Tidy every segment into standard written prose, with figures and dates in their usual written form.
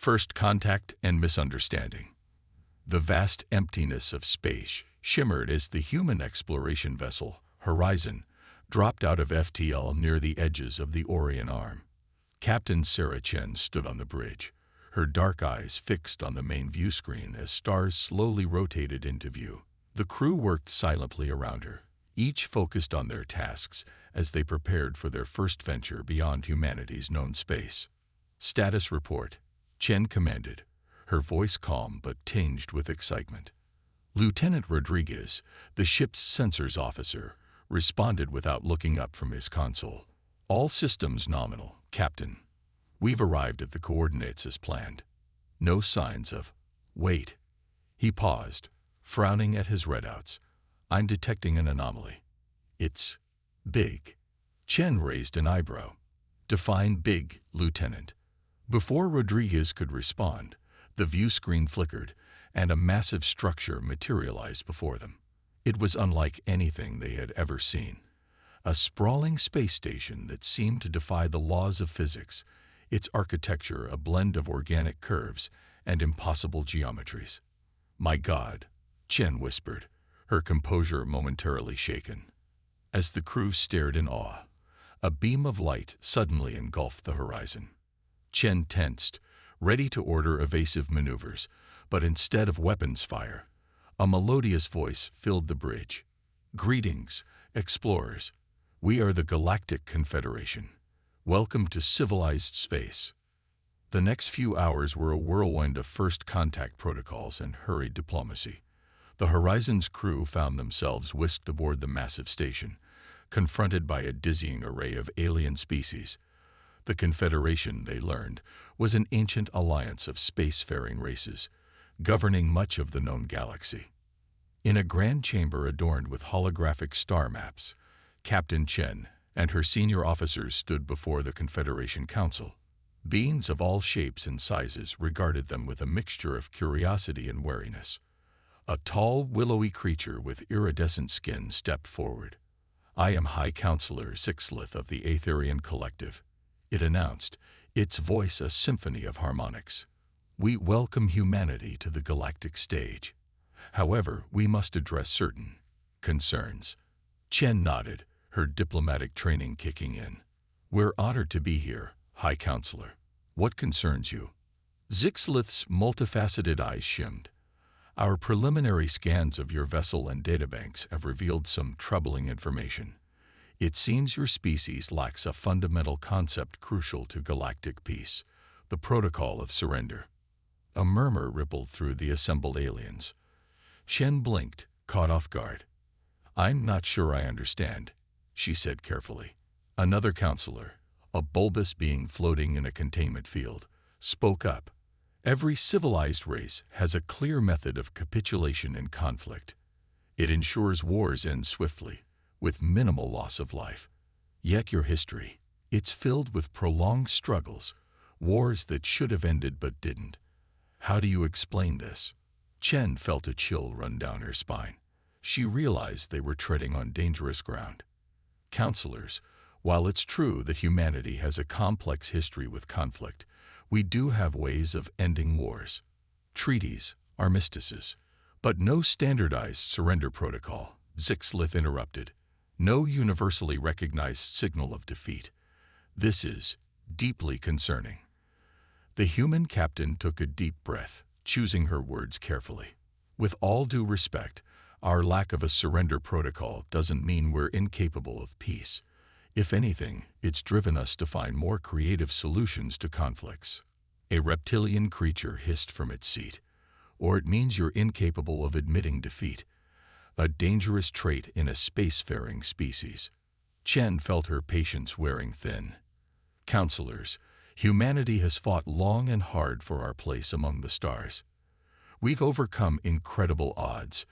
First contact and misunderstanding. The vast emptiness of space shimmered as the human exploration vessel, Horizon, dropped out of FTL near the edges of the Orion Arm. Captain Sarah Chen stood on the bridge, her dark eyes fixed on the main view screen as stars slowly rotated into view. The crew worked silently around her, each focused on their tasks as they prepared for their first venture beyond humanity's known space. Status report, Chen commanded, her voice calm but tinged with excitement. Lieutenant Rodriguez, the ship's sensors officer, responded without looking up from his console. All systems nominal, Captain. We've arrived at the coordinates as planned. No signs of... Wait. He paused, frowning at his readouts. I'm detecting an anomaly. It's... big. Chen raised an eyebrow. Define big, Lieutenant. Before Rodriguez could respond, the view screen flickered, and a massive structure materialized before them. It was unlike anything they had ever seen. A sprawling space station that seemed to defy the laws of physics, its architecture a blend of organic curves and impossible geometries. My God, Chen whispered, her composure momentarily shaken. As the crew stared in awe, a beam of light suddenly engulfed the horizon. Chen tensed, ready to order evasive maneuvers, but instead of weapons fire, a melodious voice filled the bridge. Greetings, explorers. We are the Galactic Confederation. Welcome to civilized space. The next few hours were a whirlwind of first contact protocols and hurried diplomacy. The Horizon's crew found themselves whisked aboard the massive station, confronted by a dizzying array of alien species. The Confederation, they learned, was an ancient alliance of spacefaring races, governing much of the known galaxy. In a grand chamber adorned with holographic star maps, Captain Chen and her senior officers stood before the Confederation Council. Beings of all shapes and sizes regarded them with a mixture of curiosity and wariness. A tall, willowy creature with iridescent skin stepped forward. I am High Counselor Sixlith of the Aetherian Collective, it announced, its voice a symphony of harmonics. We welcome humanity to the galactic stage. However, we must address certain concerns. Chen nodded, her diplomatic training kicking in. We're honored to be here, High Counselor. What concerns you? Zixlith's multifaceted eyes shimmed. Our preliminary scans of your vessel and databanks have revealed some troubling information. It seems your species lacks a fundamental concept crucial to galactic peace, the protocol of surrender. A murmur rippled through the assembled aliens. Shen blinked, caught off guard. I'm not sure I understand, she said carefully. Another counselor, a bulbous being floating in a containment field, spoke up. Every civilized race has a clear method of capitulation in conflict. It ensures wars end swiftly, with minimal loss of life. Yet your history, it's filled with prolonged struggles, wars that should have ended but didn't. How do you explain this? Chen felt a chill run down her spine. She realized they were treading on dangerous ground. Counselors, while it's true that humanity has a complex history with conflict, we do have ways of ending wars. Treaties, armistices, but no standardized surrender protocol, Zixlith interrupted. No universally recognized signal of defeat. This is deeply concerning. The human captain took a deep breath, choosing her words carefully. With all due respect, our lack of a surrender protocol doesn't mean we're incapable of peace. If anything, it's driven us to find more creative solutions to conflicts. A reptilian creature hissed from its seat. Or it means you're incapable of admitting defeat, a dangerous trait in a spacefaring species. Chen felt her patience wearing thin. Counselors, humanity has fought long and hard for our place among the stars. We've overcome incredible odds,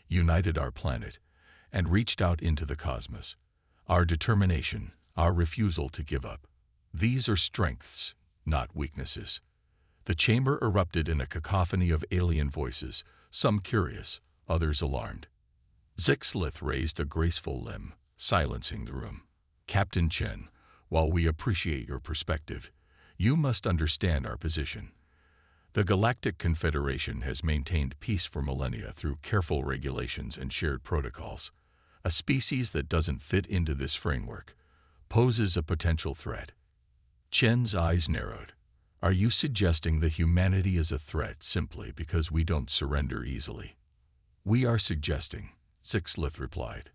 united our planet, and reached out into the cosmos. Our determination, our refusal to give up. These are strengths, not weaknesses. The chamber erupted in a cacophony of alien voices, some curious, others alarmed. Zixlith raised a graceful limb, silencing the room. Captain Chen, while we appreciate your perspective, you must understand our position. The Galactic Confederation has maintained peace for millennia through careful regulations and shared protocols. A species that doesn't fit into this framework poses a potential threat. Chen's eyes narrowed. Are you suggesting that humanity is a threat simply because we don't surrender easily? We are suggesting, Sixlith replied,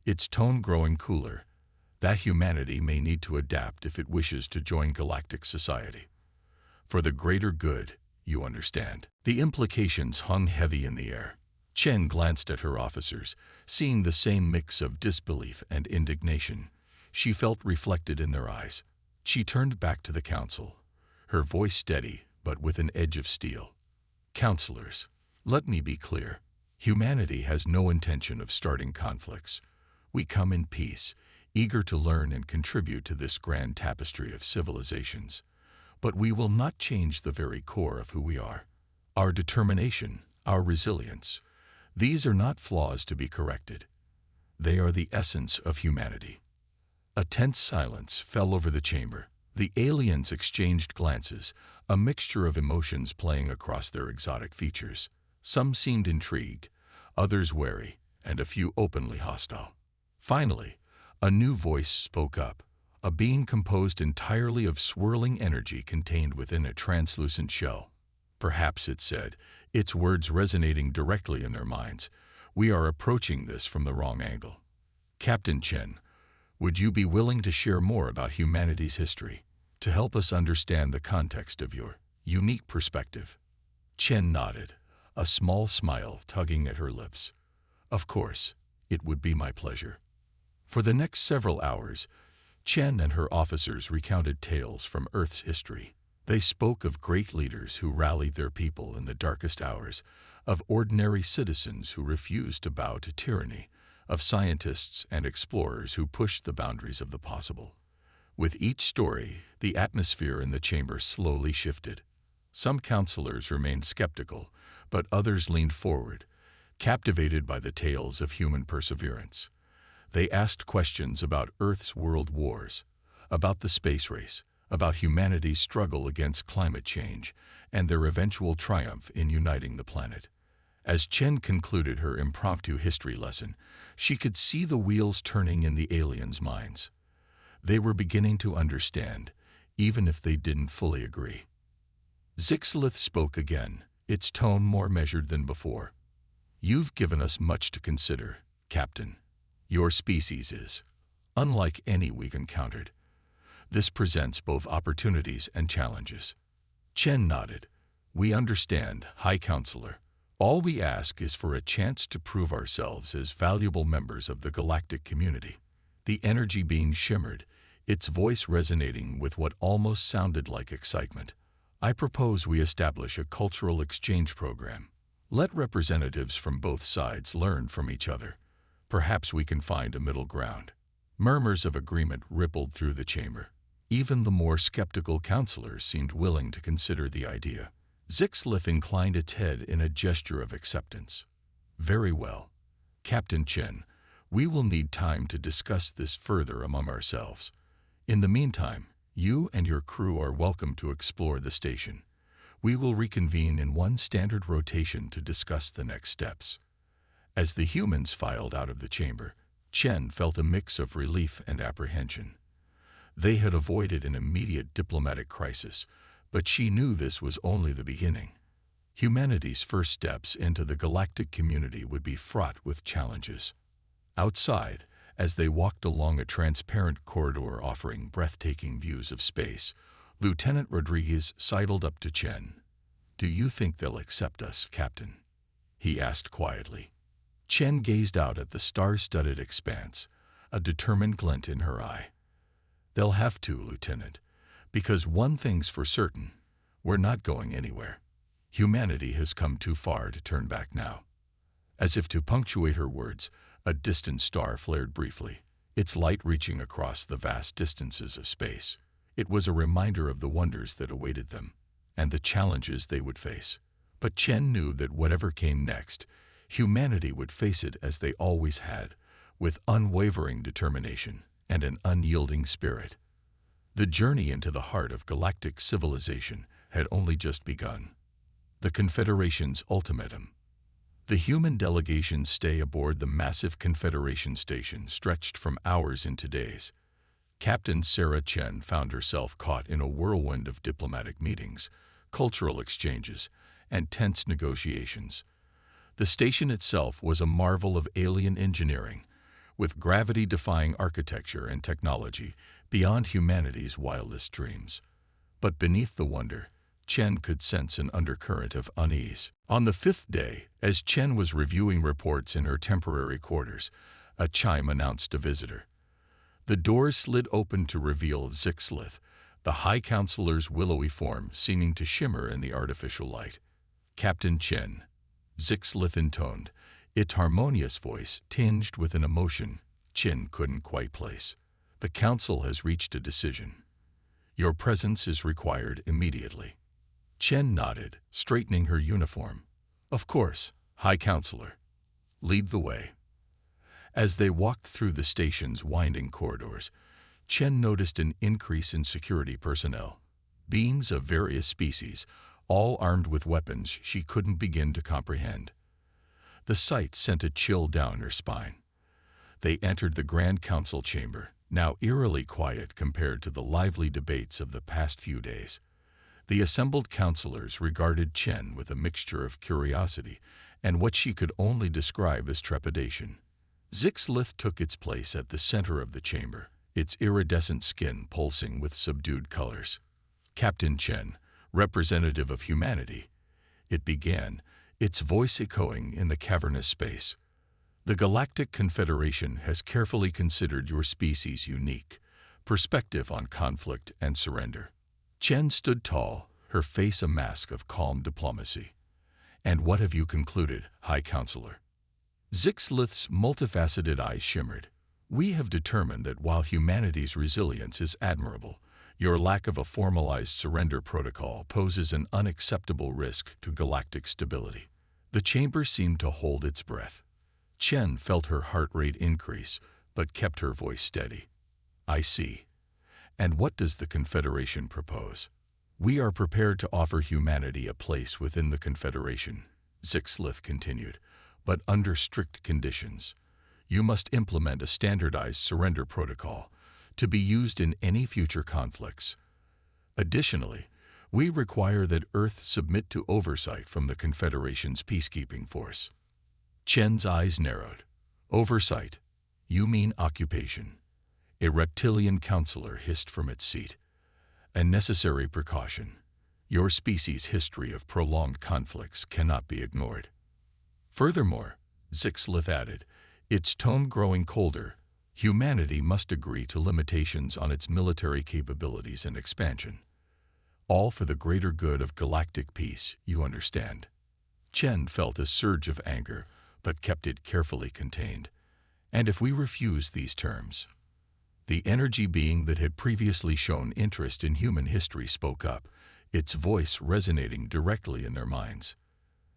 its tone growing cooler, that humanity may need to adapt if it wishes to join galactic society. For the greater good, you understand. The implications hung heavy in the air. Chen glanced at her officers, seeing the same mix of disbelief and indignation she felt reflected in their eyes. She turned back to the council, her voice steady but with an edge of steel. Counselors, let me be clear. Humanity has no intention of starting conflicts. We come in peace, eager to learn and contribute to this grand tapestry of civilizations. But we will not change the very core of who we are. Our determination, our resilience. These are not flaws to be corrected. They are the essence of humanity. A tense silence fell over the chamber. The aliens exchanged glances, a mixture of emotions playing across their exotic features. Some seemed intrigued, others wary, and a few openly hostile. Finally, a new voice spoke up, a being composed entirely of swirling energy contained within a translucent shell. Perhaps it said, its words resonating directly in their minds, we are approaching this from the wrong angle. Captain Chen, would you be willing to share more about humanity's history, to help us understand the context of your unique perspective? Chen nodded, a small smile tugging at her lips. Of course, it would be my pleasure. For the next several hours, Chen and her officers recounted tales from Earth's history. They spoke of great leaders who rallied their people in the darkest hours, of ordinary citizens who refused to bow to tyranny, of scientists and explorers who pushed the boundaries of the possible. With each story, the atmosphere in the chamber slowly shifted. Some counselors remained skeptical, but others leaned forward, captivated by the tales of human perseverance. They asked questions about Earth's world wars, about the space race, about humanity's struggle against climate change, and their eventual triumph in uniting the planet. As Chen concluded her impromptu history lesson, she could see the wheels turning in the aliens' minds. They were beginning to understand, even if they didn't fully agree. Sixlith spoke again, its tone more measured than before. You've given us much to consider, Captain. Your species is unlike any we've encountered. This presents both opportunities and challenges. Chen nodded. We understand, High Counselor. All we ask is for a chance to prove ourselves as valuable members of the galactic community. The energy being shimmered, its voice resonating with what almost sounded like excitement. I propose we establish a cultural exchange program. Let representatives from both sides learn from each other. Perhaps we can find a middle ground. Murmurs of agreement rippled through the chamber. Even the more skeptical counselors seemed willing to consider the idea. Sixlith inclined its head in a gesture of acceptance. Very well. Captain Chen, we will need time to discuss this further among ourselves. In the meantime, you and your crew are welcome to explore the station. We will reconvene in one standard rotation to discuss the next steps. As the humans filed out of the chamber, Chen felt a mix of relief and apprehension. They had avoided an immediate diplomatic crisis, but she knew this was only the beginning. Humanity's first steps into the galactic community would be fraught with challenges. Outside, as they walked along a transparent corridor offering breathtaking views of space, Lieutenant Rodriguez sidled up to Chen. Do you think they'll accept us, Captain? He asked quietly. Chen gazed out at the star-studded expanse, a determined glint in her eye. They'll have to, Lieutenant, because one thing's for certain, we're not going anywhere. Humanity has come too far to turn back now. As if to punctuate her words, a distant star flared briefly, its light reaching across the vast distances of space. It was a reminder of the wonders that awaited them, and the challenges they would face. But Chen knew that whatever came next, humanity would face it as they always had, with unwavering determination and an unyielding spirit. The journey into the heart of galactic civilization had only just begun. The Confederation's ultimatum. The human delegation's stay aboard the massive Confederation station stretched from hours into days. Captain Sarah Chen found herself caught in a whirlwind of diplomatic meetings, cultural exchanges, and tense negotiations. The station itself was a marvel of alien engineering, with gravity-defying architecture and technology beyond humanity's wildest dreams. But beneath the wonder, Chen could sense an undercurrent of unease. On the fifth day, as Chen was reviewing reports in her temporary quarters, a chime announced a visitor. The doors slid open to reveal Zixlith, the High Counselor's willowy form seeming to shimmer in the artificial light. "Captain Chen," Zixlith intoned, its harmonious voice tinged with an emotion Chen couldn't quite place. "The Council has reached a decision. Your presence is required immediately." Chen nodded, straightening her uniform. "Of course, High Counselor. Lead the way." As they walked through the station's winding corridors, Chen noticed an increase in security personnel. Beings of various species, all armed with weapons she couldn't begin to comprehend. The sight sent a chill down her spine. They entered the Grand Council chamber, now eerily quiet compared to the lively debates of the past few days. The assembled counselors regarded Chen with a mixture of curiosity and what she could only describe as trepidation. Zixlith took its place at the center of the chamber, its iridescent skin pulsing with subdued colors. "Captain Chen, representative of humanity," it began, its voice echoing in the cavernous space. "The Galactic Confederation has carefully considered your species' unique perspective on conflict and surrender." Chen stood tall, her face a mask of calm diplomacy. "And what have you concluded, High Counselor?" Zixlith's multifaceted eyes shimmered. "We have determined that while humanity's resilience is admirable, your lack of a formalized surrender protocol poses an unacceptable risk to galactic stability." The chamber seemed to hold its breath. Chen felt her heart rate increase, but kept her voice steady. "I see. And what does the Confederation propose?" "We are prepared to offer humanity a place within the Confederation," Zixlith continued, "but under strict conditions. You must implement a standardized surrender protocol to be used in any future conflicts. Additionally, we require that Earth submit to oversight from the Confederation's peacekeeping force." Chen's eyes narrowed. "Oversight? You mean occupation?" A reptilian counselor hissed from its seat. "A necessary precaution. Your species' history of prolonged conflicts cannot be ignored." "Furthermore," Zixlith added, its tone growing colder, "humanity must agree to limitations on its military capabilities and expansion. All for the greater good of galactic peace, you understand." Chen felt a surge of anger, but kept it carefully contained. "And if we refuse these terms?" The energy being that had previously shown interest in human history spoke up, its voice resonating directly in their minds.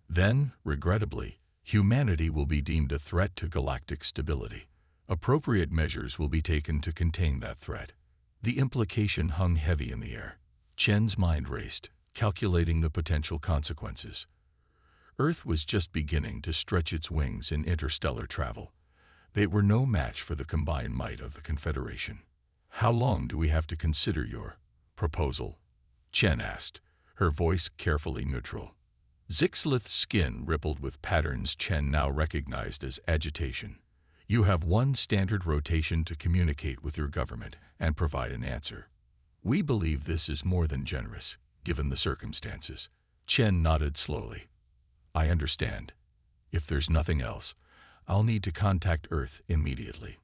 "Then, regrettably, humanity will be deemed a threat to galactic stability. Appropriate measures will be taken to contain that threat." The implication hung heavy in the air. Chen's mind raced, calculating the potential consequences. Earth was just beginning to stretch its wings in interstellar travel. They were no match for the combined might of the Confederation. "How long do we have to consider your proposal?" Chen asked, her voice carefully neutral. Zixlith's skin rippled with patterns Chen now recognized as agitation. "You have one standard rotation to communicate with your government and provide an answer. We believe this is more than generous, given the circumstances." Chen nodded slowly. "I understand. If there's nothing else, I'll need to contact Earth immediately."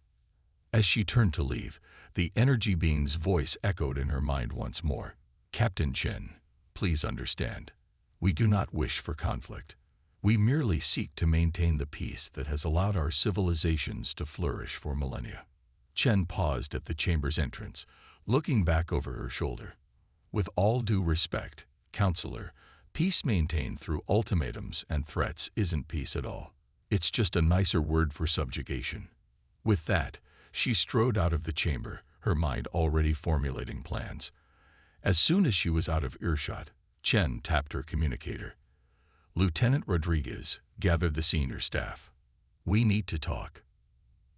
As she turned to leave, the energy being's voice echoed in her mind once more. "Captain Chen, please understand. We do not wish for conflict. We merely seek to maintain the peace that has allowed our civilizations to flourish for millennia." Chen paused at the chamber's entrance, looking back over her shoulder. "With all due respect, Counselor, peace maintained through ultimatums and threats isn't peace at all. It's just a nicer word for subjugation." With that, she strode out of the chamber, her mind already formulating plans. As soon as she was out of earshot, Chen tapped her communicator. Lieutenant Rodriguez gathered the senior staff. "We need to talk."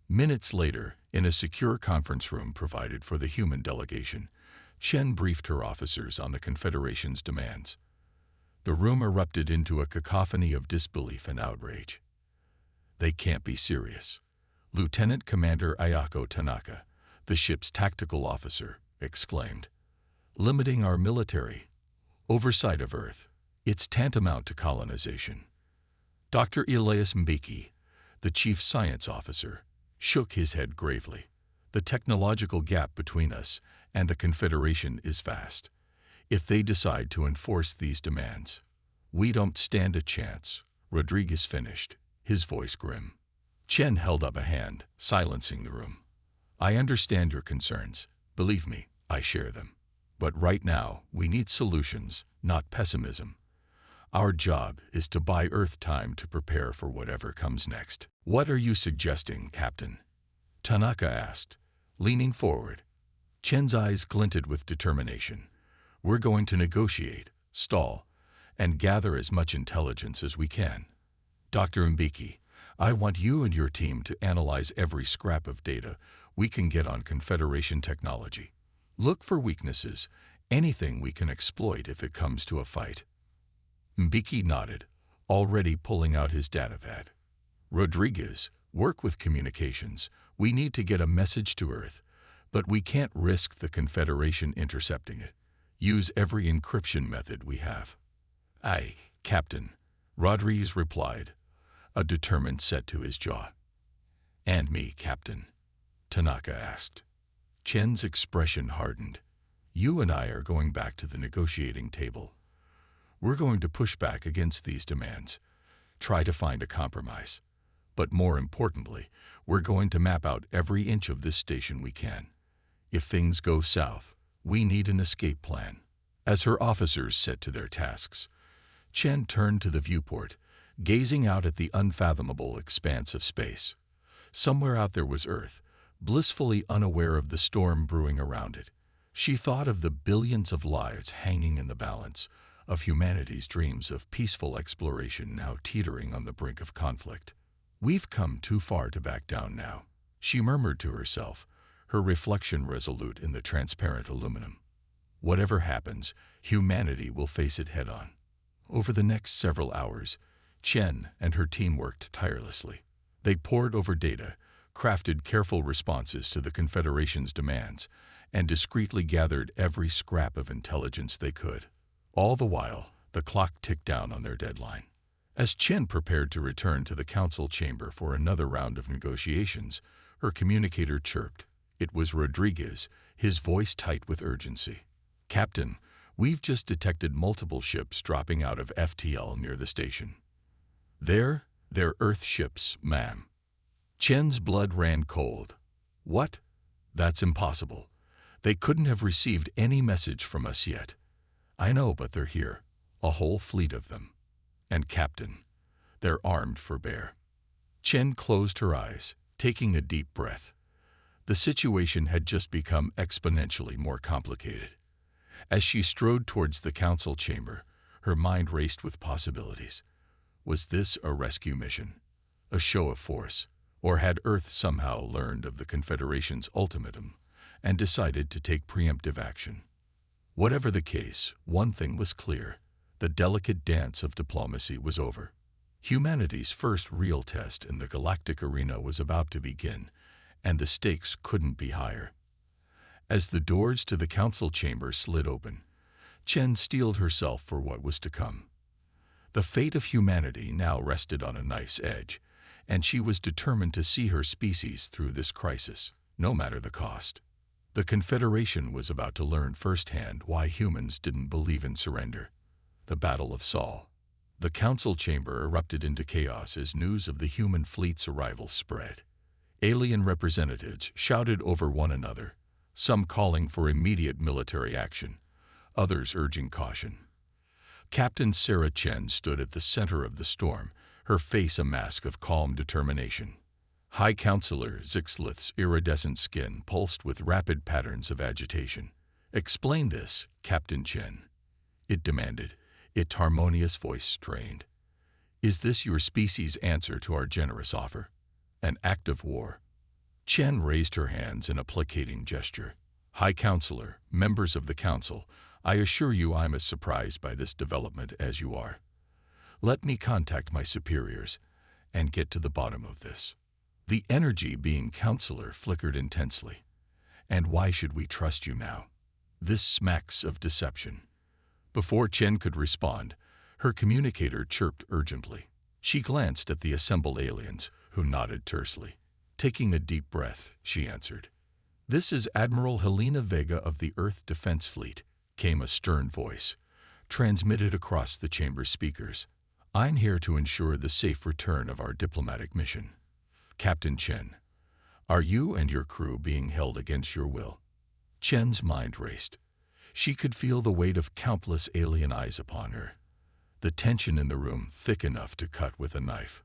Minutes later, in a secure conference room provided for the human delegation, Chen briefed her officers on the Confederation's demands. The room erupted into a cacophony of disbelief and outrage. "They can't be serious." Lieutenant Commander Ayako Tanaka, the ship's tactical officer, exclaimed. "Limiting our military oversight of Earth. It's tantamount to colonization." Dr. Elias Mbeki, the chief science officer, shook his head gravely. "The technological gap between us and the Confederation is vast. If they decide to enforce these demands, we don't stand a chance." Rodriguez finished, his voice grim. Chen held up a hand, silencing the room. "I understand your concerns. Believe me, I share them. But right now, we need solutions, not pessimism. Our job is to buy Earth time to prepare for whatever comes next." "What are you suggesting, Captain?" Tanaka asked, leaning forward. Chen's eyes glinted with determination. "We're going to negotiate, stall, and gather as much intelligence as we can. Dr. Mbeki, I want you and your team to analyze every scrap of data we can get on Confederation technology. Look for weaknesses, anything we can exploit if it comes to a fight." Mbeki nodded, already pulling out his datapad. "Rodriguez, work with communications. We need to get a message to Earth, but we can't risk the Confederation intercepting it. Use every encryption method we have." "Aye, Captain," Rodriguez replied, a determined set to his jaw. "And me, Captain?" Tanaka asked. Chen's expression hardened. "You and I are going back to the negotiating table. We're going to push back against these demands, try to find a compromise. But more importantly, we're going to map out every inch of this station we can. If things go south, we need an escape plan." As her officers set to their tasks, Chen turned to the viewport, gazing out at the unfathomable expanse of space. Somewhere out there was Earth, blissfully unaware of the storm brewing around it. She thought of the billions of lives hanging in the balance, of humanity's dreams of peaceful exploration now teetering on the brink of conflict. "We've come too far to back down now," she murmured to herself, her reflection resolute in the transparent aluminum. "Whatever happens, humanity will face it head-on." Over the next several hours, Chen and her team worked tirelessly. They pored over data, crafted careful responses to the Confederation's demands, and discreetly gathered every scrap of intelligence they could. All the while, the clock ticked down on their deadline. As Chen prepared to return to the council chamber for another round of negotiations, her communicator chirped. It was Rodriguez, his voice tight with urgency. "Captain, we've just detected multiple ships dropping out of FTL near the station." "They're Earth ships, ma'am." Chen's blood ran cold. "What? That's impossible. They couldn't have received any message from us yet." "I know, but they're here. A whole fleet of them. And Captain, they're armed for bear." Chen closed her eyes, taking a deep breath. The situation had just become exponentially more complicated. As she strode towards the council chamber, her mind raced with possibilities. Was this a rescue mission? A show of force? Or had Earth somehow learned of the Confederation's ultimatum and decided to take preemptive action? Whatever the case, one thing was clear. The delicate dance of diplomacy was over. Humanity's first real test in the galactic arena was about to begin, and the stakes couldn't be higher. As the doors to the council chamber slid open, Chen steeled herself for what was to come. The fate of humanity now rested on a knife's edge, and she was determined to see her species through this crisis, no matter the cost. The Confederation was about to learn firsthand why humans didn't believe in surrender. The Battle of Sol. The council chamber erupted into chaos as news of the human fleet's arrival spread. Alien representatives shouted over one another, some calling for immediate military action, others urging caution. Captain Sarah Chen stood at the center of the storm, her face a mask of calm determination. High Counselor Zixlith's iridescent skin pulsed with rapid patterns of agitation. "Explain this, Captain Chen," it demanded, its harmonious voice strained. Is this your species' answer to our generous offer? An act of war? Chen raised her hands in a placating gesture. High Counselor, members of the Council, I assure you I'm as surprised by this development as you are. Let me contact my superiors and get to the bottom of this. The energy being Counselor flickered intensely. And why should we trust you now? This smacks of deception. Before Chen could respond, her communicator chirped urgently. She glanced at the assembled aliens, who nodded tersely. Taking a deep breath, she answered. This is Admiral Helena Vega of the Earth Defense Fleet, came a stern voice, transmitted across the chamber speakers. I'm here to ensure the safe return of our diplomatic mission. Captain Chen, are you and your crew being held against your will? Chen's mind raced. She could feel the weight of countless alien eyes upon her, the tension in the room thick enough to cut with a knife.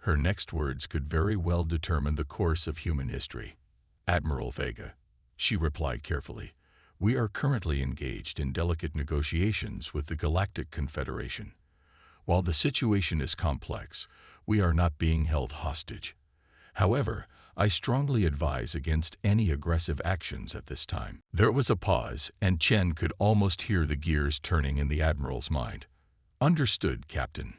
Her next words could very well determine the course of human history. Admiral Vega, she replied carefully, we are currently engaged in delicate negotiations with the Galactic Confederation. While the situation is complex, we are not being held hostage. However, I strongly advise against any aggressive actions at this time. There was a pause, and Chen could almost hear the gears turning in the Admiral's mind. Understood, Captain.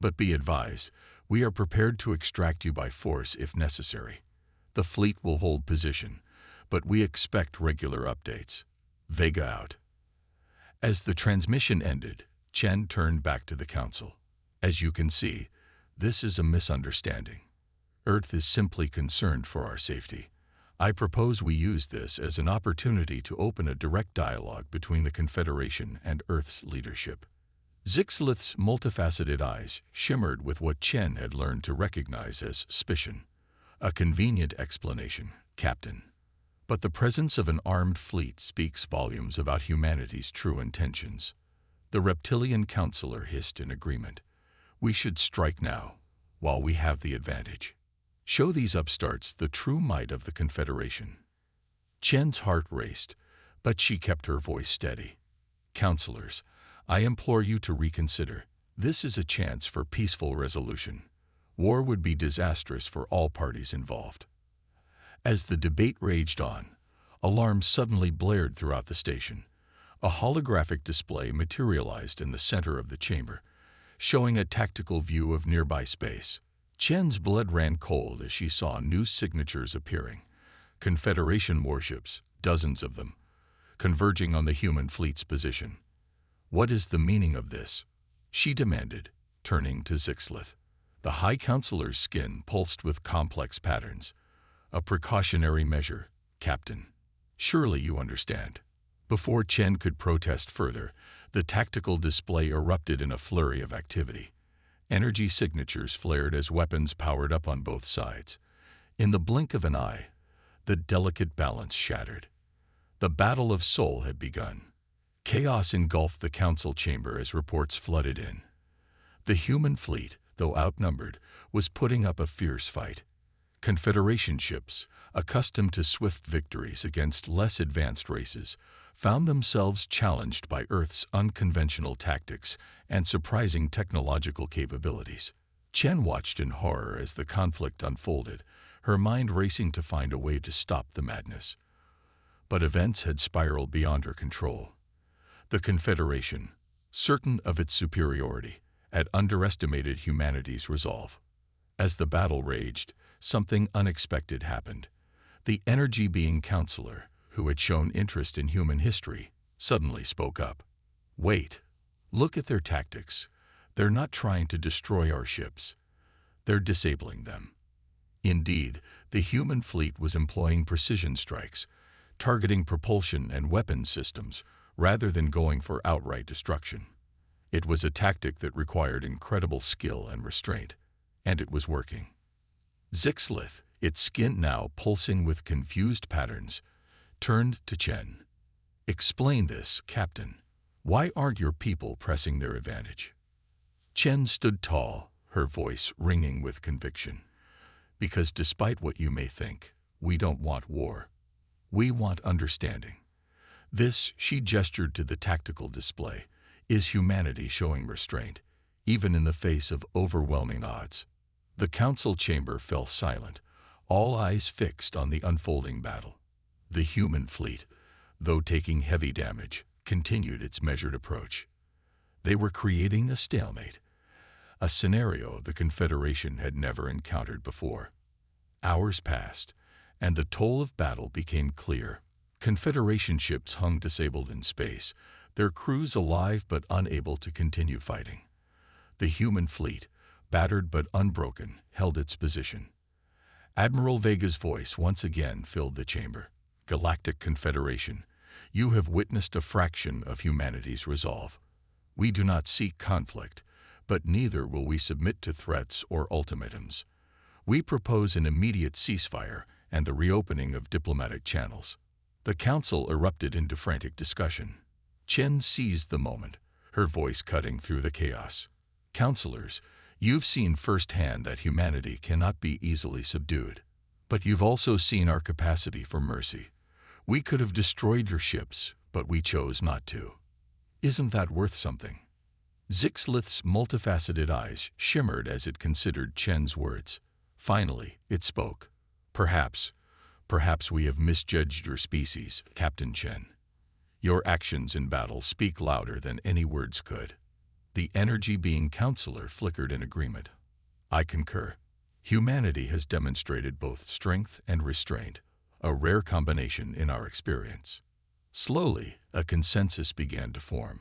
But be advised, we are prepared to extract you by force if necessary. The fleet will hold position, but we expect regular updates. Vega out. As the transmission ended, Chen turned back to the Council. As you can see, this is a misunderstanding. Earth is simply concerned for our safety. I propose we use this as an opportunity to open a direct dialogue between the Confederation and Earth's leadership. Zixlith's multifaceted eyes shimmered with what Chen had learned to recognize as suspicion. A convenient explanation, Captain. But the presence of an armed fleet speaks volumes about humanity's true intentions. The reptilian counselor hissed in agreement. We should strike now, while we have the advantage. Show these upstarts the true might of the Confederation. Chen's heart raced, but she kept her voice steady. Counselors, I implore you to reconsider. This is a chance for peaceful resolution. War would be disastrous for all parties involved. As the debate raged on, alarms suddenly blared throughout the station. A holographic display materialized in the center of the chamber, showing a tactical view of nearby space. Chen's blood ran cold as she saw new signatures appearing. Confederation warships, dozens of them, converging on the human fleet's position. What is the meaning of this? She demanded, turning to Zixlith. The High Counselor's skin pulsed with complex patterns. A precautionary measure, Captain. Surely you understand. Before Chen could protest further, the tactical display erupted in a flurry of activity. Energy signatures flared as weapons powered up on both sides. In the blink of an eye, the delicate balance shattered. The battle of soul had begun. Chaos engulfed the council chamber as reports flooded in. The human fleet, though outnumbered, was putting up a fierce fight. Confederation ships, accustomed to swift victories against less advanced races, found themselves challenged by Earth's unconventional tactics and surprising technological capabilities. Chen watched in horror as the conflict unfolded, her mind racing to find a way to stop the madness. But events had spiraled beyond her control. The Confederation, certain of its superiority, had underestimated humanity's resolve. As the battle raged, something unexpected happened. The energy-being counselor, who had shown interest in human history, suddenly spoke up. Wait, look at their tactics. They're not trying to destroy our ships. They're disabling them. Indeed, the human fleet was employing precision strikes, targeting propulsion and weapons systems, rather than going for outright destruction. It was a tactic that required incredible skill and restraint, and it was working. Zixlith, its skin now pulsing with confused patterns, turned to Chen. Explain this, Captain. Why aren't your people pressing their advantage? Chen stood tall, her voice ringing with conviction. Because despite what you may think, we don't want war. We want understanding. This, she gestured to the tactical display, is humanity showing restraint. even in the face of overwhelming odds. The council chamber fell silent, all eyes fixed on the unfolding battle. The human fleet, though taking heavy damage, continued its measured approach. They were creating a stalemate, a scenario the Confederation had never encountered before. Hours passed, and the toll of battle became clear. Confederation ships hung disabled in space, their crews alive but unable to continue fighting. The human fleet, battered but unbroken, held its position. Admiral Vega's voice once again filled the chamber. Galactic Confederation, you have witnessed a fraction of humanity's resolve. We do not seek conflict, but neither will we submit to threats or ultimatums. We propose an immediate ceasefire and the reopening of diplomatic channels. The council erupted into frantic discussion. Chen seized the moment, her voice cutting through the chaos. Counselors, you've seen firsthand that humanity cannot be easily subdued. But you've also seen our capacity for mercy. We could have destroyed your ships, but we chose not to. Isn't that worth something? Zixlith's multifaceted eyes shimmered as it considered Chen's words. Finally, it spoke. Perhaps we have misjudged your species, Captain Chen. Your actions in battle speak louder than any words could. The energy-being counselor flickered in agreement. I concur. Humanity has demonstrated both strength and restraint, a rare combination in our experience. Slowly, a consensus began to form.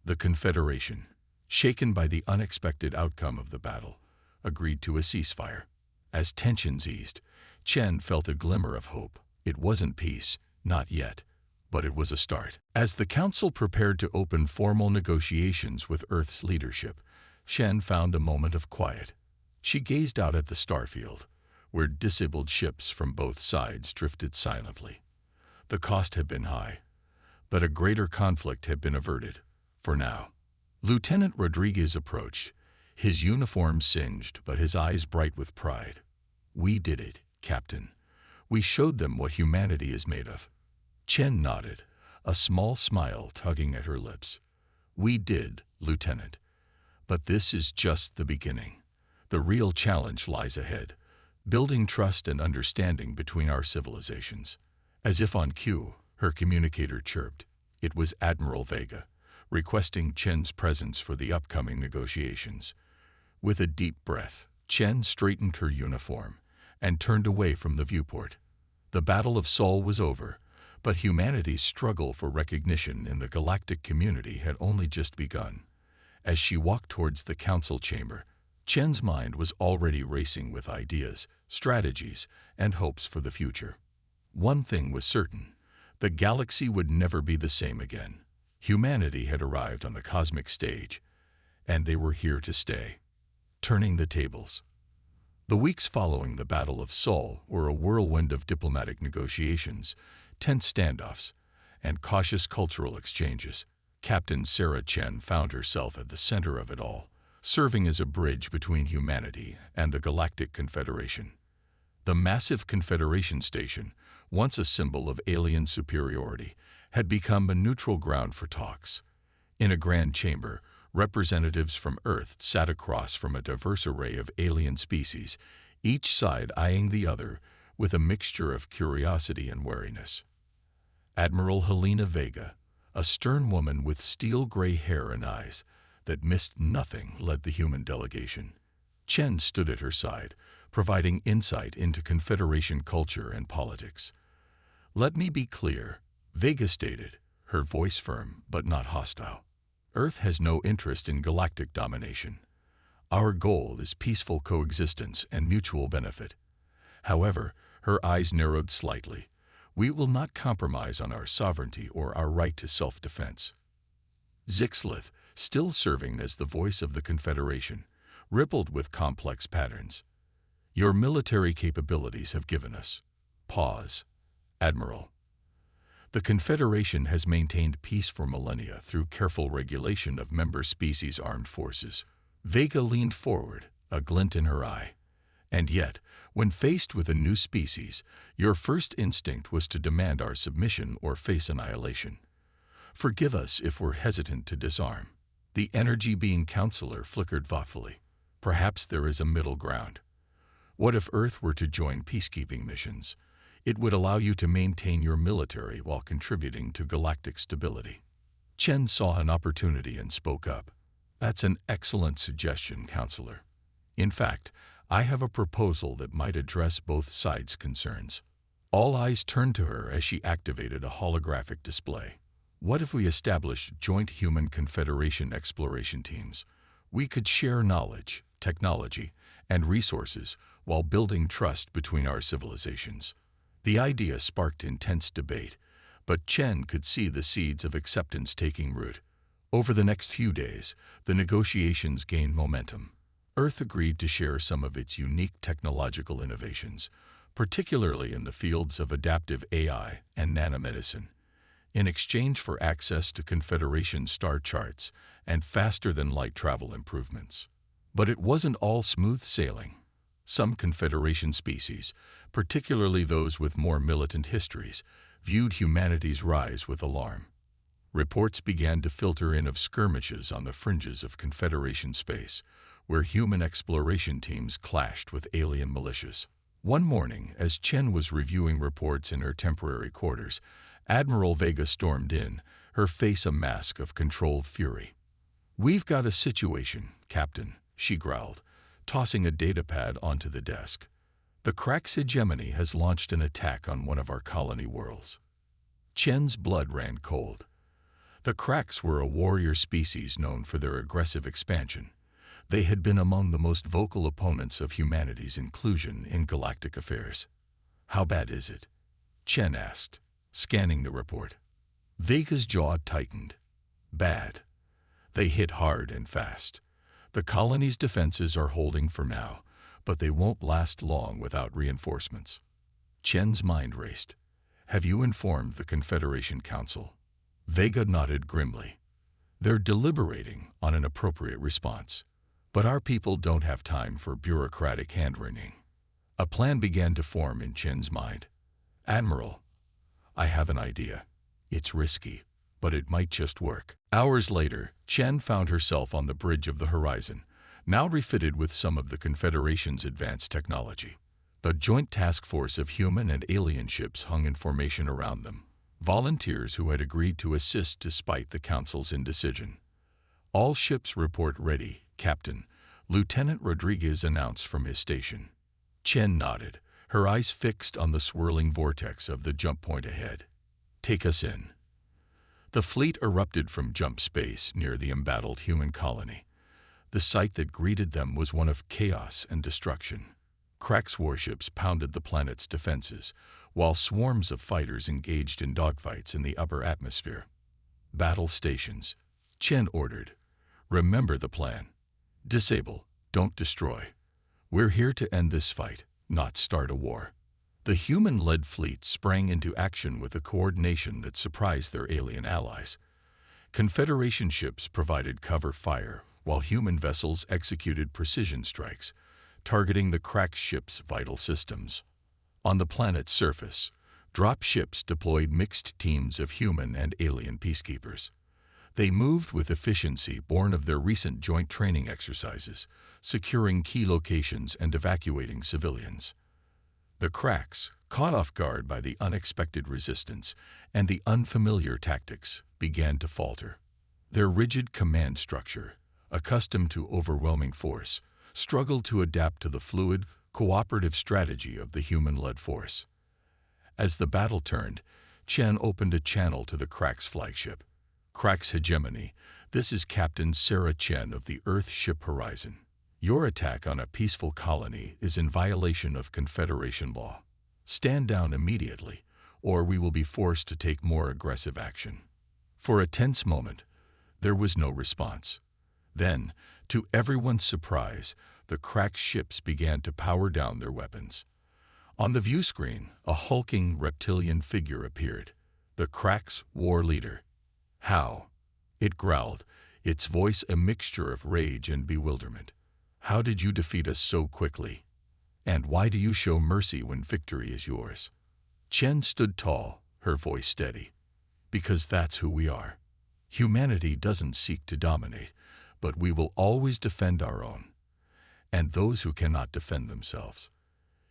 The Confederation, shaken by the unexpected outcome of the battle, agreed to a ceasefire. As tensions eased, Chen felt a glimmer of hope. It wasn't peace, not yet, but it was a start. As the Council prepared to open formal negotiations with Earth's leadership, Chen found a moment of quiet. She gazed out at the starfield, where disabled ships from both sides drifted silently. The cost had been high, but a greater conflict had been averted, for now. Lieutenant Rodriguez approached, his uniform singed but his eyes bright with pride. We did it, Captain. We showed them what humanity is made of. Chen nodded, a small smile tugging at her lips. We did, Lieutenant. But this is just the beginning. The real challenge lies ahead, building trust and understanding between our civilizations. As if on cue, her communicator chirped. It was Admiral Vega, requesting Chen's presence for the upcoming negotiations. With a deep breath, Chen straightened her uniform and turned away from the viewport. The Battle of Sol was over, but humanity's struggle for recognition in the galactic community had only just begun. As she walked towards the council chamber, Chen's mind was already racing with ideas, strategies, and hopes for the future. One thing was certain: the galaxy would never be the same again. Humanity had arrived on the cosmic stage, and they were here to stay. Turning the tables. The weeks following the Battle of Sol were a whirlwind of diplomatic negotiations, tense standoffs, and cautious cultural exchanges. Captain Sarah Chen found herself at the center of it all, serving as a bridge between humanity and the Galactic Confederation. The massive Confederation station, once a symbol of alien superiority, had become a neutral ground for talks. In a grand chamber, representatives from Earth sat across from a diverse array of alien species, each side eyeing the other with a mixture of curiosity and wariness. Admiral Helena Vega, a stern woman with steel-gray hair and eyes that missed nothing, led the human delegation. Chen stood at her side, providing insight into Confederation culture and politics. Let me be clear, Vega stated, her voice firm but not hostile. Earth has no interest in galactic domination. Our goal is peaceful coexistence and mutual benefit. However, her eyes narrowed slightly. We will not compromise on our sovereignty or our right to self-defense. Zixlith, still serving as the voice of the Confederation, rippled with complex patterns. Your military capabilities have given us pause, Admiral. The Confederation has maintained peace for millennia through careful regulation of member species' armed forces. Vega leaned forward, a glint in her eye. And yet, when faced with a new species, your first instinct was to demand our submission or face annihilation. Forgive us if we're hesitant to disarm. The energy being counselor flickered thoughtfully. Perhaps there is a middle ground. What if Earth were to join peacekeeping missions? It would allow you to maintain your military while contributing to galactic stability. Chen saw an opportunity and spoke up. That's an excellent suggestion, counselor. In fact, I have a proposal that might address both sides' concerns. All eyes turned to her as she activated a holographic display. What if we established joint human confederation exploration teams? We could share knowledge, technology, and resources while building trust between our civilizations. The idea sparked intense debate, but Chen could see the seeds of acceptance taking root. Over the next few days, the negotiations gained momentum. Earth agreed to share some of its unique technological innovations, particularly in the fields of adaptive AI and nanomedicine, in exchange for access to Confederation star charts and faster-than-light travel improvements. But it wasn't all smooth sailing. Some Confederation species, particularly those with more militant histories, viewed humanity's rise with alarm. Reports began to filter in of skirmishes on the fringes of Confederation space, where human exploration teams clashed with alien militias. One morning, as Chen was reviewing reports in her temporary quarters, Admiral Vega stormed in, her face a mask of controlled fury. "We've got a situation, Captain," she growled, tossing a datapad onto the desk. "The Krax hegemony has launched an attack on one of our colony worlds." Chen's blood ran cold. The Krax were a warrior species known for their aggressive expansion. They had been among the most vocal opponents of humanity's inclusion in galactic affairs. "How bad is it?" Chen asked, scanning the report. Vega's jaw tightened. "Bad. They hit hard and fast. The colony's defenses are holding for now, but they won't last long without reinforcements." Chen's mind raced. "Have you informed the Confederation Council?" Vega nodded grimly. "They're deliberating on an appropriate response. But our people don't have time for bureaucratic hand-wringing." A plan began to form in Chen's mind. "Admiral, I have an idea. It's risky, but it might just work." Hours later, Chen found herself on the bridge of the horizon, now refitted with some of the Confederation's advanced technology. A joint task force of human and alien ships hung in formation around them, volunteers who had agreed to assist despite the Council's indecision. "All ships report ready, Captain," Lieutenant Rodriguez announced from his station. Chen nodded, her eyes fixed on the swirling vortex of the jump point ahead. "Take us in." The fleet erupted from jump space near the embattled human colony. The sight that greeted them was one of chaos and destruction. Krax warships pounded the planet's defenses, while swarms of fighters engaged in dogfights in the upper atmosphere. "Battle stations," Chen ordered. "Remember the plan. Disable, don't destroy. We're here to end this fight, not start a war." The human-led fleet sprang into action with a coordination that surprised their alien allies. Confederation ships provided cover fire, while human vessels executed precision strikes, targeting the Krax ship's vital systems. On the planet's surface, drop ships deployed mixed teams of human and alien peacekeepers. They moved with efficiency born of their recent joint training exercises, securing key locations and evacuating civilians. The Krax, caught off guard by the unexpected resistance and the unfamiliar tactics, began to falter. Their rigid command structure, accustomed to overwhelming force, struggled to adapt to the fluid, cooperative strategy of the human-led force. As the battle turned, Chen opened a channel to the Krax flagship. "Krax hegemony, this is Captain Sarah Chen of the Earth ship Horizon. Your attack on a peaceful colony is in violation of Confederation law. Stand down immediately, or we will be forced to take more aggressive action." For a tense moment, there was no response. Then, to everyone's surprise, the Krax ships began to power down their weapons. On the view screen, a hulking reptilian figure appeared, the Krax war leader. "How?" it growled, its voice a mixture of rage and bewilderment. "How did you defeat us so quickly? And why do you show mercy when victory is yours?" Chen stood tall, her voice steady. "Because that's who we are. Humanity doesn't seek to dominate, but we will always defend our own, and those who cannot defend themselves.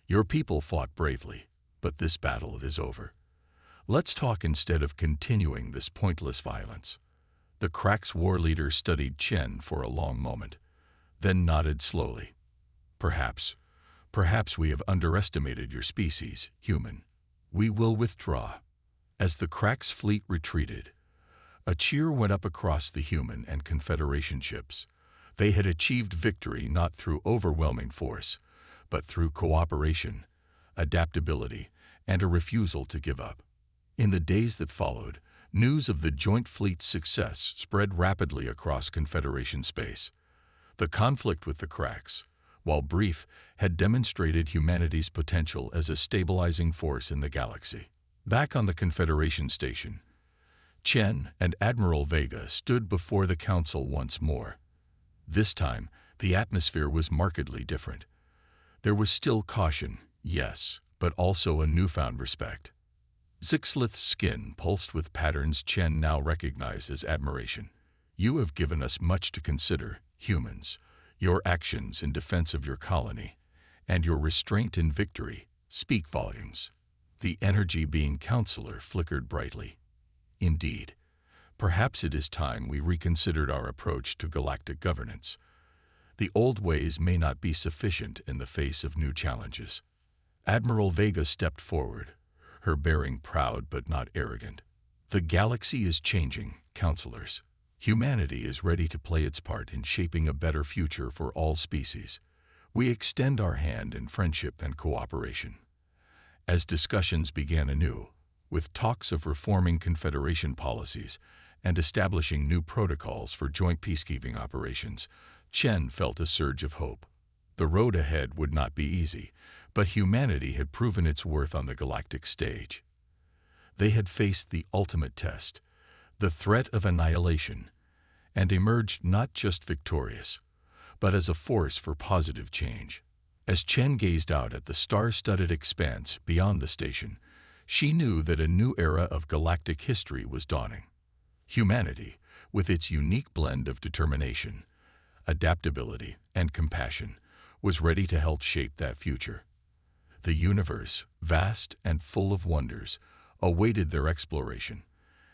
Your people fought bravely, but this battle is over. Let's talk instead of continuing this pointless violence." The Crack's war leader studied Chen for a long moment, then nodded slowly. Perhaps we have underestimated your species, human. We will withdraw." As the Crack's fleet retreated, a cheer went up across the human and Confederation ships. They had achieved victory not through overwhelming force, but through cooperation, adaptability, and a refusal to give up. In the days that followed, news of the joint fleet's success spread rapidly across Confederation space. The conflict with the Cracks, while brief, had demonstrated humanity's potential as a stabilizing force in the galaxy. Back on the Confederation station, Chen and Admiral Vega stood before the Council once more. This time, the atmosphere was markedly different. There was still caution, yes, but also a newfound respect. Zixlith's skin pulsed with patterns Chen now recognized as admiration. "You have given us much to consider, humans. Your actions in defense of your colony, and your restraint in victory, speak volumes." The energy being counselor flickered brightly. "Indeed. Perhaps it is time we reconsidered our approach to galactic governance. The old ways may not be sufficient in the face of new challenges." Admiral Vega stepped forward, her bearing proud but not arrogant. "The galaxy is changing, counselors. Humanity is ready to play its part in shaping a better future for all species. We extend our hand in friendship and cooperation." As discussions began anew, with talks of reforming Confederation policies and establishing new protocols for joint peacekeeping operations, Chen felt a surge of hope. The road ahead would not be easy, but humanity had proven its worth on the galactic stage. They had faced the ultimate test, the threat of annihilation, and emerged not just victorious, but as a force for positive change. As Chen gazed out at the star-studded expanse beyond the station, she knew that a new era of galactic history was dawning. Humanity, with its unique blend of determination, adaptability, and compassion, was ready to help shape that future. The universe, vast and full of wonders, awaited their exploration,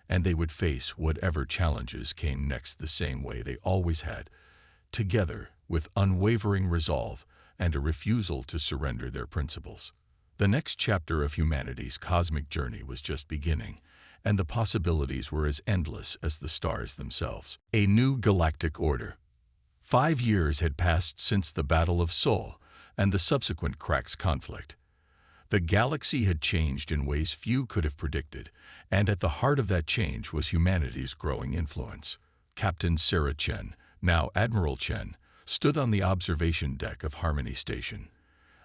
and they would face whatever challenges came next the same way they always had, together with unwavering resolve and a refusal to surrender their principles. The next chapter of humanity's cosmic journey was just beginning, and the possibilities were as endless as the stars themselves. A new galactic order. 5 years had passed since the Battle of Sol and the subsequent Cracks conflict. The galaxy had changed in ways few could have predicted, and at the heart of that change was humanity's growing influence. Captain Sarah Chen, now Admiral Chen, stood on the observation deck of Harmony Station,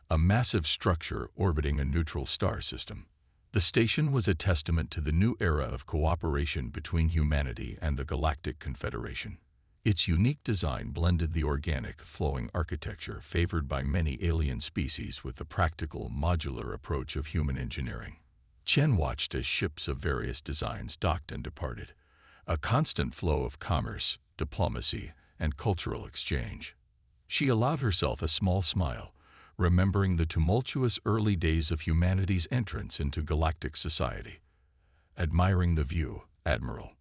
a massive structure orbiting a neutral star system. The station was a testament to the new era of cooperation between humanity and the Galactic Confederation. Its unique design blended the organic, flowing architecture favored by many alien species with the practical, modular approach of human engineering. Chen watched as ships of various designs docked and departed, a constant flow of commerce, diplomacy, and cultural exchange. She allowed herself a small smile, remembering the tumultuous early days of humanity's entrance into galactic society. "Admiring the view, Admiral,"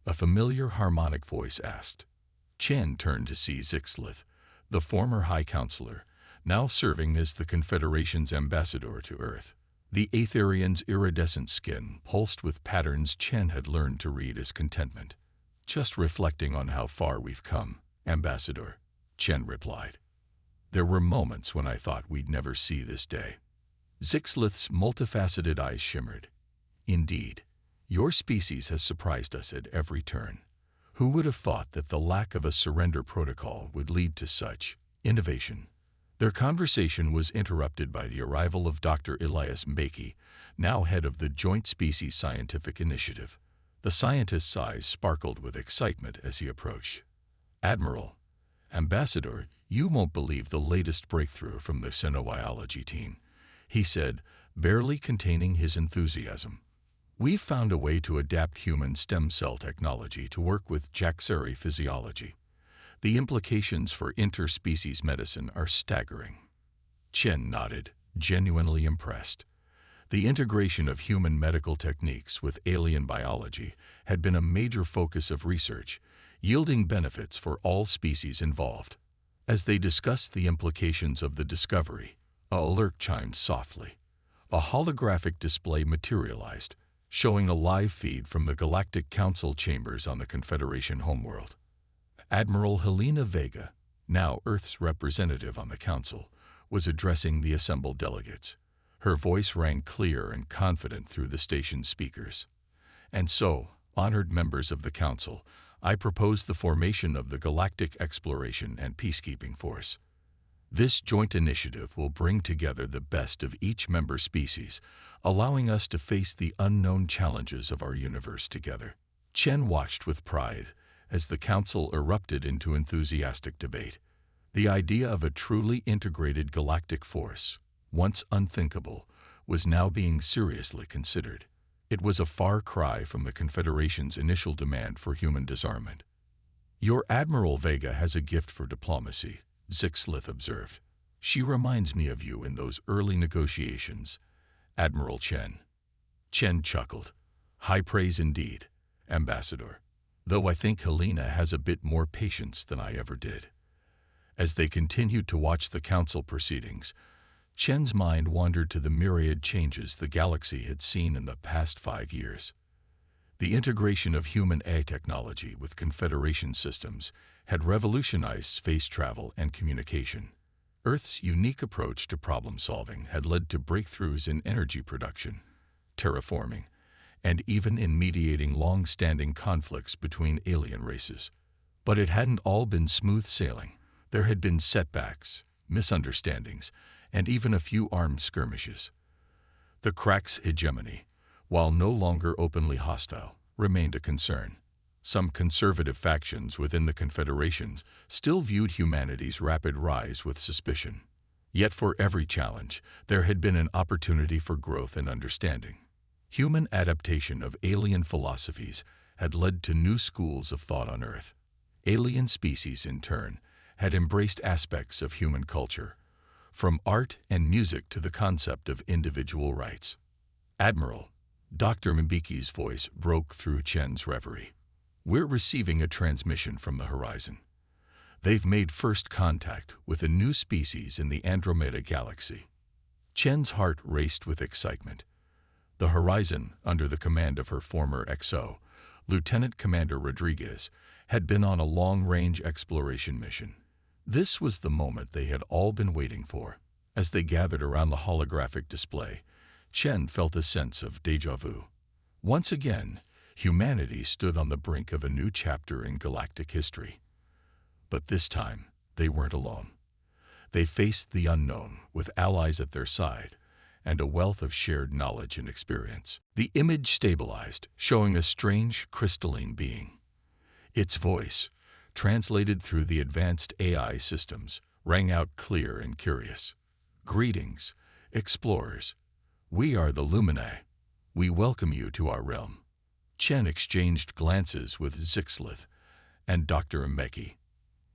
a familiar harmonic voice asked. Chen turned to see Zixlith, the former High Counselor, now serving as the Confederation's ambassador to Earth. The Aetherian's iridescent skin pulsed with patterns Chen had learned to read as contentment. "Just reflecting on how far we've come, Ambassador," Chen replied. "There were moments when I thought we'd never see this day." Zixlith's multifaceted eyes shimmered. "Indeed, your species has surprised us at every turn. Who would have thought that the lack of a surrender protocol would lead to such innovation?" Their conversation was interrupted by the arrival of Dr. Elias Mbeki, now head of the Joint Species Scientific Initiative. The scientist's eyes sparkled with excitement as he approached. "Admiral, Ambassador, you won't believe the latest breakthrough from the xenobiology team," he said, barely containing his enthusiasm. "We've found a way to adapt human stem cell technology to work with Jaxari physiology. The implications for interspecies medicine are staggering. Chen nodded, genuinely impressed. The integration of human medical techniques with alien biology had been a major focus of research, yielding benefits for all species involved. As they discussed the implications of the discovery, an alert chimed softly. A holographic display materialized, showing a live feed from the Galactic Council chambers on the Confederation homeworld. Admiral Helena Vega, now Earth's representative on the Council, was addressing the assembled delegates. Her voice rang clear and confident through the station's speakers. And so, honored members of the Council, I propose the formation of the Galactic Exploration and Peacekeeping Force. This joint initiative will bring together the best of each member species, allowing us to face the unknown challenges of our universe together. Chen watched with pride as the Council erupted into enthusiastic debate. The idea of a truly integrated galactic force, once unthinkable, was now being seriously considered. It was a far cry from the Confederation's initial demand for human disarmament. "Your Admiral Vega has a gift for diplomacy," Zixlith observed. "She reminds me of you in those early negotiations, Admiral Chen." Chen chuckled. "High praise indeed, Ambassador. Though I think Helena has a bit more patience than I ever did." As they continued to watch the Council proceedings, Chen's mind wandered to the myriad changes the galaxy had seen in the past 5 years. The integration of human AI technology with Confederation systems had revolutionized space travel and communication. Earth's unique approach to problem-solving had led to breakthroughs in energy production, terraforming, and even in mediating long-standing conflicts between alien races. But it hadn't all been smooth sailing. There had been setbacks, misunderstandings, and even a few armed skirmishes. The Crack's hegemony, while no longer openly hostile, remained a concern. Some conservative factions within the Confederation still viewed humanity's rapid rise with suspicion. Yet for every challenge, there had been an opportunity for growth and understanding. Human adaptation of alien philosophies had led to new schools of thought on Earth. Alien species, in turn, had embraced aspects of human culture, from art and music to the concept of individual rights. "Admiral," Dr. Mbiki's voice broke through Chen's reverie. "We're receiving a transmission from the horizon. They've made first contact with a new species in the Andromeda Galaxy." Chen's heart raced with excitement. The horizon, under the command of her former XO, Lieutenant Commander Rodriguez, had been on a long-range exploration mission. This was the moment they had all been waiting for. As they gathered around the holographic display, Chen felt a sense of déjà vu. Once again, humanity stood on the brink of a new chapter in galactic history. But this time, they weren't alone. They faced the unknown with allies at their side and a wealth of shared knowledge and experience. The image stabilized, showing a strange, crystalline being. Its voice, translated through the advanced AI systems, rang out clear and curious. "Greetings, explorers. We are the Lumini. We welcome you to our realm." Chen exchanged glances with Zixlith and Dr. Mbeki.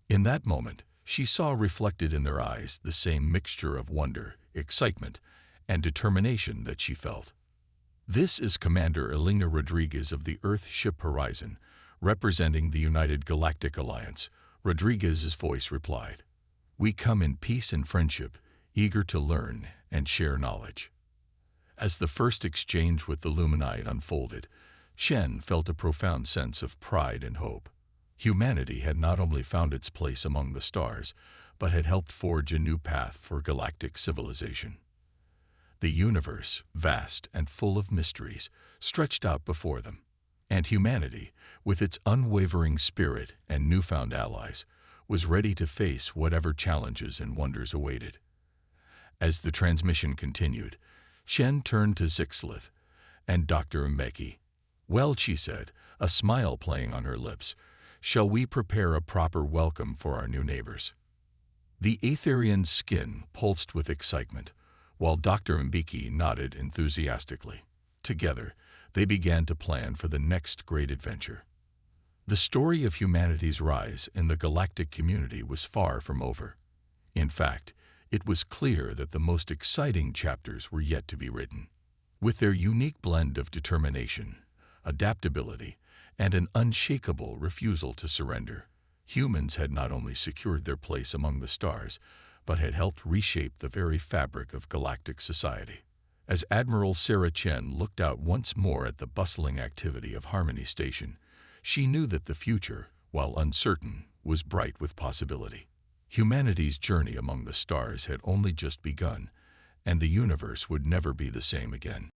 In that moment, she saw reflected in their eyes the same mixture of wonder, excitement, and determination that she felt. "This is Commander Elena Rodriguez of the Earth Ship Horizon, representing the United Galactic Alliance," Rodriguez's voice replied. "We come in peace and friendship, eager to learn and share knowledge." As the first exchange with the Lumini unfolded, Chen felt a profound sense of pride and hope. Humanity had not only found its place among the stars, but had helped forge a new path for galactic civilization. The universe, vast and full of mysteries, stretched out before them, and humanity, with its unwavering spirit and newfound allies, was ready to face whatever challenges and wonders awaited. As the transmission continued, Chen turned to Zixlith and Dr. Mbeki. "Well," she said, a smile playing on her lips, "shall we prepare a proper welcome for our new neighbors?" The Aetherian's skin pulsed with excitement, while Dr. Mbeki nodded enthusiastically. Together, they began to plan for the next great adventure. The story of humanity's rise in the galactic community was far from over. In fact, it was clear that the most exciting chapters were yet to be written. With their unique blend of determination, adaptability, and an unshakable refusal to surrender, humans had not only secured their place among the stars, but had helped reshape the very fabric of galactic society. As Admiral Sarah Chen looked out once more at the bustling activity of Harmony Station, she knew that the future, while uncertain, was bright with possibility. Humanity's journey among the stars had only just begun, and the universe would never be the same again.